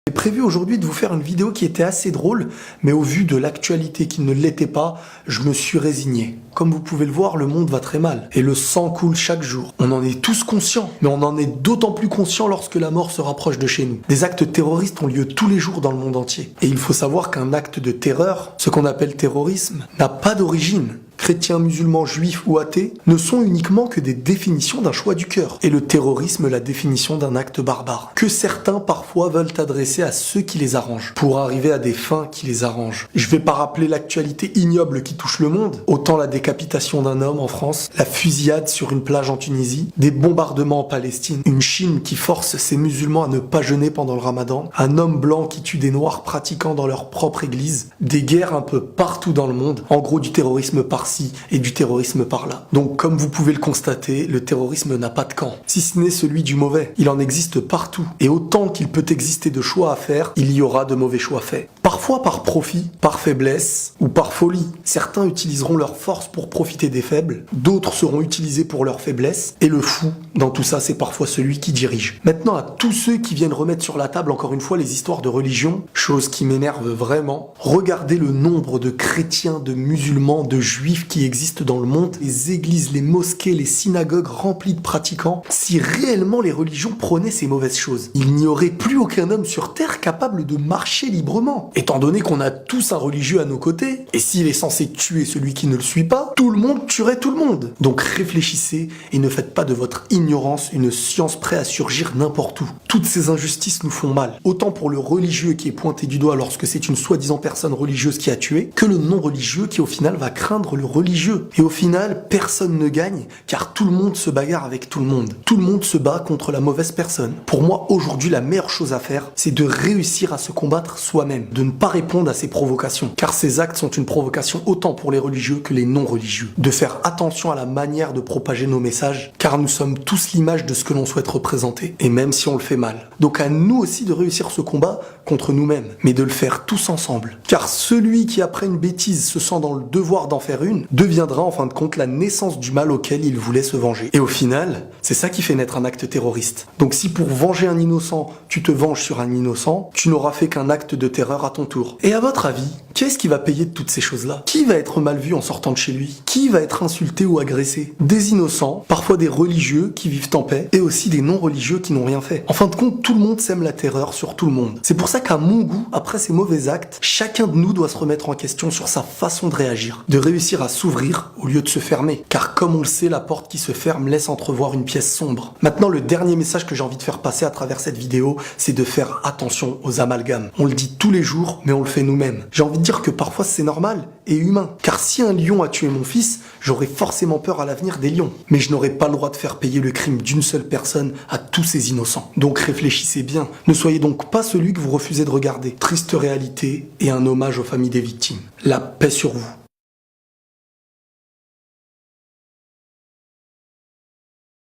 J'ai prévu aujourd'hui de vous faire une vidéo qui était assez drôle, mais au vu de l'actualité qui ne l'était pas, je me suis résigné. Comme vous pouvez le voir, le monde va très mal, et le sang coule chaque jour. On en est tous conscients, mais on en est d'autant plus conscient lorsque la mort se rapproche de chez nous. Des actes terroristes ont lieu tous les jours dans le monde entier. Et il faut savoir qu'un acte de terreur, ce qu'on appelle terrorisme, n'a pas d'origine. Chrétiens, musulmans, juifs ou athées ne sont uniquement que des définitions d'un choix du cœur. Et le terrorisme, la définition d'un acte barbare, que certains parfois veulent adresser à ceux qui les arrangent, pour arriver à des fins qui les arrangent. Je vais pas rappeler l'actualité ignoble qui touche le monde, autant la décapitation d'un homme en France, la fusillade sur une plage en Tunisie, des bombardements en Palestine, une Chine qui force ses musulmans à ne pas jeûner pendant le ramadan, un homme blanc qui tue des noirs pratiquants dans leur propre église, des guerres un peu partout dans le monde, en gros du terrorisme par-ci et du terrorisme par-là. Donc comme vous pouvez le constater, le terrorisme n'a pas de camp, si ce n'est celui du mauvais. Il en existe partout, et autant qu'il peut exister de choix à faire, il y aura de mauvais choix faits. Parfois par profit, par faiblesse ou par folie. Certains utiliseront leur force pour profiter des faibles, d'autres seront utilisés pour leur faiblesse, et le fou dans tout ça, c'est parfois celui qui dirige. Maintenant, à tous ceux qui viennent remettre sur la table encore une fois les histoires de religion, chose qui m'énerve vraiment, regardez le nombre de chrétiens, de musulmans, de juifs qui existent dans le monde, les églises, les mosquées, les synagogues remplies de pratiquants. Si réellement les religions prônaient ces mauvaises choses, il n'y aurait plus aucun homme sur terre capable de marcher librement. Étant donné qu'on a tous un religieux à nos côtés, et s'il est censé tuer celui qui ne le suit pas, tout le monde tuerait tout le monde. Donc réfléchissez et ne faites pas de votre ignorance une science prête à surgir n'importe où. Toutes ces injustices nous font mal, autant pour le religieux qui est pointé du doigt lorsque c'est une soi-disant personne religieuse qui a tué, que le non-religieux qui au final va craindre le religieux. Et au final, personne ne gagne, car tout le monde se bagarre avec tout le monde. Tout le monde se bat contre la mauvaise personne. Pour moi, aujourd'hui, la meilleure chose à faire, c'est de réussir à se combattre soi-même, de ne pas répondre à ces provocations, car ces actes sont une provocation autant pour les religieux que les non-religieux. De faire attention à la manière de propager nos messages, car nous sommes tous l'image de ce que l'on souhaite représenter, et même si on le fait mal. Donc à nous aussi de réussir ce combat contre nous-mêmes, mais de le faire tous ensemble. Car celui qui après une bêtise se sent dans le devoir d'en faire une, deviendra en fin de compte la naissance du mal auquel il voulait se venger. Et au final, c'est ça qui fait naître un acte terroriste. Donc si pour venger un innocent, tu te venges sur un innocent, tu n'auras fait qu'un acte de terreur à ton tour. Et à votre avis, qu'est-ce qui va payer de toutes ces choses-là? Qui va être mal vu en sortant de chez lui? Qui va être insulté ou agressé? Des innocents, parfois des religieux qui vivent en paix, et aussi des non-religieux qui n'ont rien fait. En fin de compte, tout le monde sème la terreur sur tout le monde. C'est pour ça qu'à mon goût, après ces mauvais actes, chacun de nous doit se remettre en question sur sa façon de réagir, de réussir à s'ouvrir au lieu de se fermer. Car comme on le sait, la porte qui se ferme laisse entrevoir une pièce sombre. Maintenant, le dernier message que j'ai envie de faire passer à travers cette vidéo, c'est de faire attention aux amalgames. On le dit tous les jours, mais on le fait nous-mêmes. J'ai envie de dire que parfois c'est normal et humain. Car si un lion a tué mon fils, j'aurais forcément peur à l'avenir des lions. Mais je n'aurais pas le droit de faire payer le crime d'une seule personne à tous ces innocents. Donc réfléchissez bien. Ne soyez donc pas celui que vous refusez de regarder. Triste réalité et un hommage aux familles des victimes. La paix sur vous.